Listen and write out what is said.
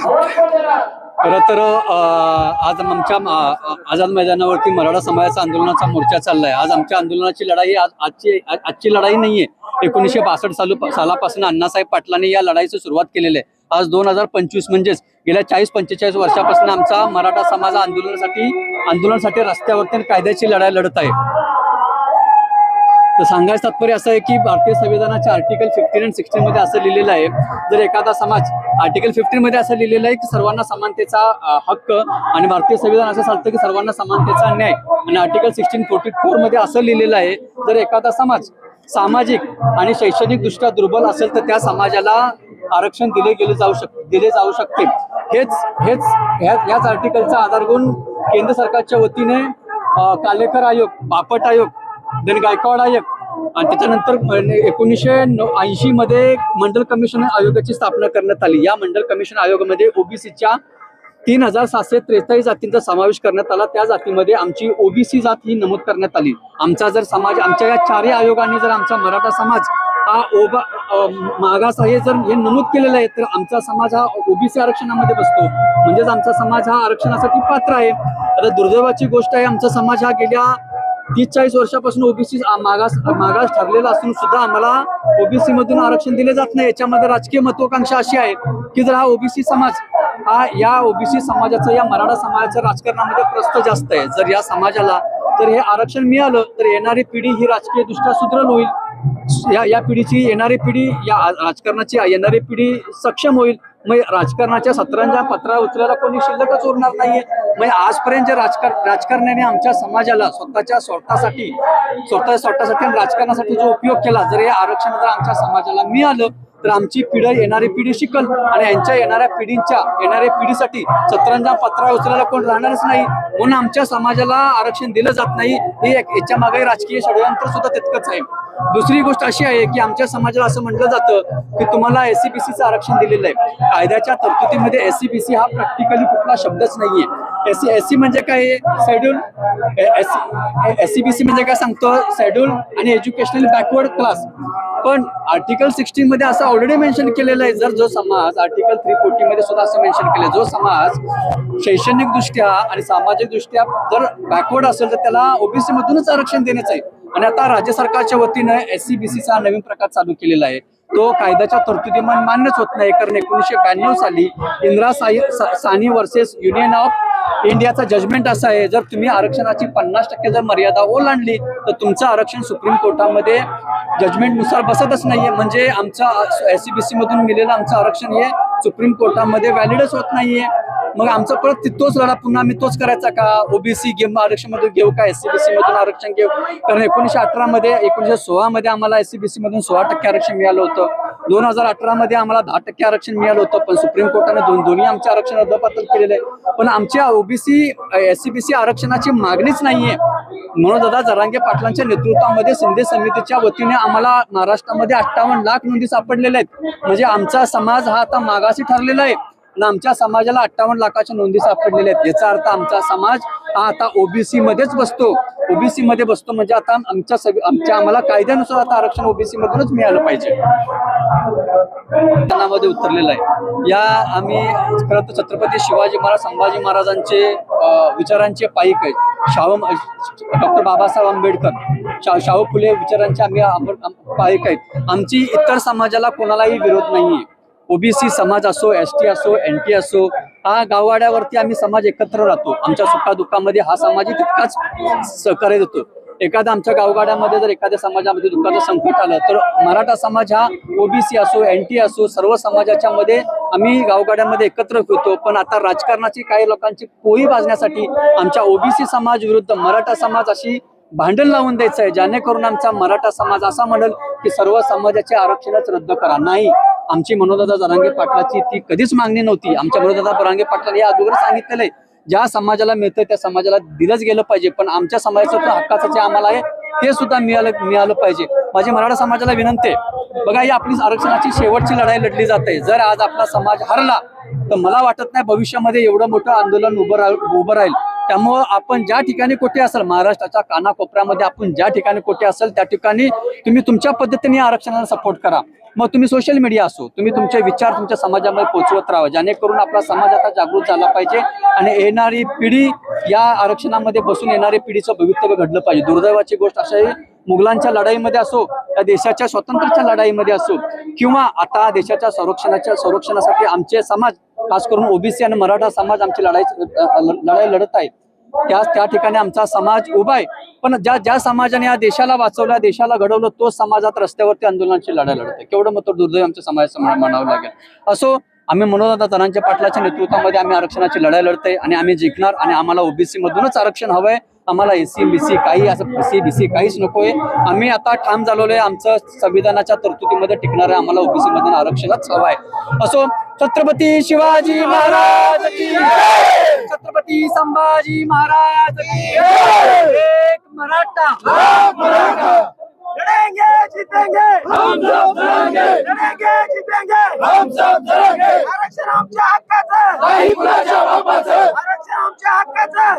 खरं तर आज आमच्या आझाद मैदानावरती मराठा समाजाचा आंदोलनाचा मोर्चा चाललाय। आज आमच्या आंदोलनाची लढाई आजची लढाई नाहीये। 1962 सालापासून अण्णासाहेब पाटलांनी या लढाईची सुरुवात केलेली आहे। आज 2025 म्हणजेच गेल्या 40-45 वर्षापासून आमचा मराठा समाज आंदोलनासाठी रस्त्यावरती कायद्याची लढाई लढत आहे। तर सांगायचं तात्पर्य असं आहे की भारतीय संविधानाच्या आर्टिकल 15 आणि 16 मध्ये असं लिहिलेलं आहे, जर एखादा समाज आर्टिकल 15 मध्ये असं लिहिलेलं आहे की सर्वांना समानतेचा हक्क, आणि भारतीय संविधान असं सांगतं की सर्वांना समानतेचा न्याय, आणि आर्टिकल 1644 मध्ये असं लिहिलेलं आहे, जर एखादा समाज सामाजिक आणि शैक्षणिक दृष्ट्या दुर्बल असेल तर त्या समाजाला आरक्षण दिले जाऊ शकते। याच आर्टिकलचा आधार घेऊन केंद्र सरकारच्या वतीने कालेकर आयोग, बापट आयोग, देन गायकवाड आयोग, आणि त्याच्यानंतर 1980 मध्ये मंडल कमिशन आयोगाची स्थापना करण्यात आली। या मंडल कमिशन आयोगामध्ये ओबीसीच्या 3743 जातींचा समावेश करण्यात आला। त्या जातीमध्ये आमची ओबीसी जात ही नमूद करण्यात आली। आमचा जर समाज, आमच्या या चारही आयोगांनी जर आमचा मराठा समाज हा मागास आहे जर हे नमूद केलेलं आहे, तर आमचा समाज हा ओबीसी आरक्षणामध्ये बसतो, म्हणजेच आमचा समाज हा आरक्षणासाठी पात्र आहे। आता दुर्दैवाची गोष्ट आहे, आमचा समाज हा गेल्या 30-40 वर्षापासून ओबीसी मागास ठरलेला असून सुद्धा आम्हाला ओबीसी मधून आरक्षण दिले जात नाही। याच्यामध्ये राजकीय महत्वाकांक्षा अशी आहे की जर हा ओबीसी समाज या ओबीसी समाजाचं, या मराठा समाजाच्या राजकारणामध्ये प्रस्थ जास्त आहे। जर या समाजाला जर हे आरक्षण मिळालं तर येणारी पिढी ही राजकीय दृष्ट्या सुदृढ होईल, या पिढीची येणारी पिढी, या राजकारणाची येणारी पिढी सक्षम होईल। मग राजकारणाच्या सतरंजा पत्रा उचलायला कोणी शिल्लकच उरणार नाहीये। मग आजपर्यंत जे राजकारण्याने आमच्या समाजाला स्वतःसाठी आणि राजकारणासाठी जो उपयोग केला, जर हे आरक्षण जर आमच्या समाजाला मिळालं तर आमची येणारी पिढी शिकल, आणि यांच्या येणाऱ्या पिढीसाठी सतरंजा पत्रा उचलायला कोण राहणारच नाही। म्हणून आमच्या समाजाला आरक्षण दिलं जात नाही, हे याच्या मागे राजकीय षडयंत्र सुद्धा तितकंच आहे। दुसरी गोष्ट अशी आहे की आमच्या समाजाला असं म्हटलं जातं की तुम्हाला एससीबीसीचं आरक्षण दिलेलं आहे। कायद्याच्या तरतुदीमध्ये एससीबीसी हा प्रॅक्टिकली कुठला शब्दच नाहीये। एससी म्हणजे काय, शेड्यूल, एससीबीसी म्हणजे काय सांगतो, शेड्यूल आणि एज्युकेशनल बॅकवर्ड क्लास। पण आर्टिकल 16 मध्ये असं ऑलरेडी मेन्शन केलेलं आहे, जर जो समाज, आर्टिकल 340 मध्ये सुद्धा असं मेन्शन केलं, जो समाज शैक्षणिक दृष्ट्या आणि सामाजिक दृष्ट्या जर बॅकवर्ड असेल तर त्याला ओबीसी मधूनच आरक्षण देण्याचं आहे। आणि आता राज्य सरकारच्या वतीनं एससीबीसीचा नवीन प्रकार चालू केलेला आहे, तो कायद्याच्या तरतुदी मान्यच होत नाही। कारण 1992 साली इंदिरा सानी वर्सेस युनियन ऑफ इंडियाचा जजमेंट असा आहे, जर तुम्ही आरक्षणाची 50% जर मर्यादा ओलांडली तर तुमचं आरक्षण सुप्रीम कोर्टामध्ये जजमेंट नुसार बसतच नाहीये। म्हणजे आमचा एससीबीसी मधून मिळालेलं आमचं आरक्षण हे सुप्रीम कोर्टामध्ये व्हॅलिडच होत नाहीये। मग आमचा परत तोच लढा पुन्हा आम्ही तोच करायचा का, ओबीसी आरक्षण मधून घेऊ का, एससीबीसी मधून आरक्षण घेऊ? कारण 1916 मध्ये आम्हाला एससीबीसी मधून 16% आरक्षण मिळालं होतं, 2018 मध्ये आम्हाला 10% आरक्षण मिळालं होतं, पण सुप्रीम कोर्टाने दोन्ही आमचे आरक्षण रद्दबातल केलेले आहे। पण आमच्या ओबीसी एससीबीसी आरक्षणाची मागणीच नाहीये। मनोजदादा जरांगे पाटलांच्या नेतृत्वामध्ये शिंदे समितीच्या वतीने आम्हाला महाराष्ट्रामध्ये 58 लाख नोंदी सापडलेल्या आहेत। म्हणजे आमचा समाज हा आता मागासी ठरलेला आहे, आणि आमच्या समाजाला 58 लाखाच्या नोंदी सापडलेल्या आहेत। याचा अर्थ आमचा समाज हा आता ओबीसी मध्येच बसतो। ओबीसी मध्ये बसतो म्हणजे आता आम्हाला कायद्यानुसार आता आरक्षण ओबीसी मधूनच मिळालं पाहिजे, मध्ये उतरलेलं आहे। या आम्ही खरं तर छत्रपती शिवाजी महाराज, संभाजी महाराजांचे विचारांचे पाईक आहेत। डॉक्टर बाबासाहेब आंबेडकर, शाहू फुले विचारांचे आम्ही पाईक आहेत। आमची इतर समाजाला कोणालाही विरोध नाहीये। ओबीसी समाज असो, एसटी असो, एनटी असो, हा गाववाड्यावरती आम्ही समाज एकत्र राहतो। आमच्या सुखादुःखामध्ये हा समाजही तितकाच सहकार्य देतो। एखादा आमच्या गावगाड्यामध्ये जर एखाद्या समाजामध्ये दुःखाचं संकट आलं तर मराठा समाज हा ओबीसी असो, एनटी असो, सर्व समाजाच्या मध्ये आम्ही गावगाड्यामध्ये एकत्र होतो। पण आता राजकारणाची काही लोकांची पोळी भाजण्यासाठी आमच्या ओबीसी समाज विरुद्ध मराठा समाज अशी भांडण लावून द्यायचं आहे, जेणेकरून आमचा मराठा समाज असा म्हणेल की सर्व समाजाचे आरक्षणच रद्द करा। नाही, आमची मनोजदादा जरांगे पाटलाची ती कधीच मागणी नव्हती। आमच्या मनोजदादा जरांगे पाटलांनी या अगोदर सांगितलेलं आहे, ज्या समाजाला मिळतं त्या समाजाला दिलंच गेलं पाहिजे, पण आमच्या समाजाचं हक्काचं जे आम्हाला आहे ते सुद्धा मिळालं पाहिजे। माझी मराठा समाजाला विनंती आहे, बघा ही आपली आरक्षणाची शेवटची लढाई लढली जाते। जर आज आपला समाज हरला तर मला वाटत नाही भविष्यामध्ये एवढं मोठं आंदोलन उभं राहील। त्यामुळं आपण ज्या ठिकाणी कुठे असेल, महाराष्ट्राच्या कानाकोपऱ्यामध्ये आपण ज्या ठिकाणी कुठे असेल त्या ठिकाणी तुम्ही तुमच्या पद्धतीने आरक्षणाला सपोर्ट करा। मग तुम्ही सोशल मीडिया असो, तुम्ही तुमचे विचार तुमच्या समाजामध्ये पोहोचवत राहा, जेणेकरून आपला समाज आता जागृत झाला पाहिजे आणि येणारी पिढी या आरक्षणामध्ये बसून येणारी पिढीचं भवितव्य घडलं पाहिजे. दुर्दैवाची गोष्ट अशी आहे, मुघलांच्या लढाईमध्ये असो, या देशाच्या स्वातंत्र्याच्या लढाईमध्ये असो, किंवा आता देशाच्या संरक्षणासाठी आमचे समाज, खास करून ओबीसी आणि मराठा समाज आमची लढाई लढत आहे. त्या ठिकाणी आमचा समाज उभा आहे. पण ज्या समाजाने या देशाला वाचवलं, देशाला घडवलं, तो समाजात रस्त्यावरती आंदोलनाची लढाई लढत आहे. केवढं मग दुर्दैव आमच्या समाजाचं म्हणावं लागेल. असो, आम्ही मनोज धनांजय पाटलाच्या नेतृत्वामध्ये आम्ही आरक्षणाची लढाई लढतोय आणि आम्ही जिंकणार. आणि आम्हाला ओबीसी मधूनच आरक्षण हवंय. आम्हाला एसी बीसी काही असं बीसी काहीच नकोय. आम्ही आता ठाम झालेलो आहे, आमचं संविधानाच्या तरतुदीमध्ये टिकणार आहे. आम्हाला ओबीसी मधून आरक्षणच हवं आहे. असो, छत्रपती शिवाजी महाराज की जय, छत्रपती संभाजी महाराज की जय, एक मराठा लड़ेंगे जीतेंगे हम सब लड़ेंगे, लड़ेंगे जीतेंगे हम सब लड़ेंगे. आरक्षण आमच्या हक्काचं, नाही कुणाच्या बापाचं.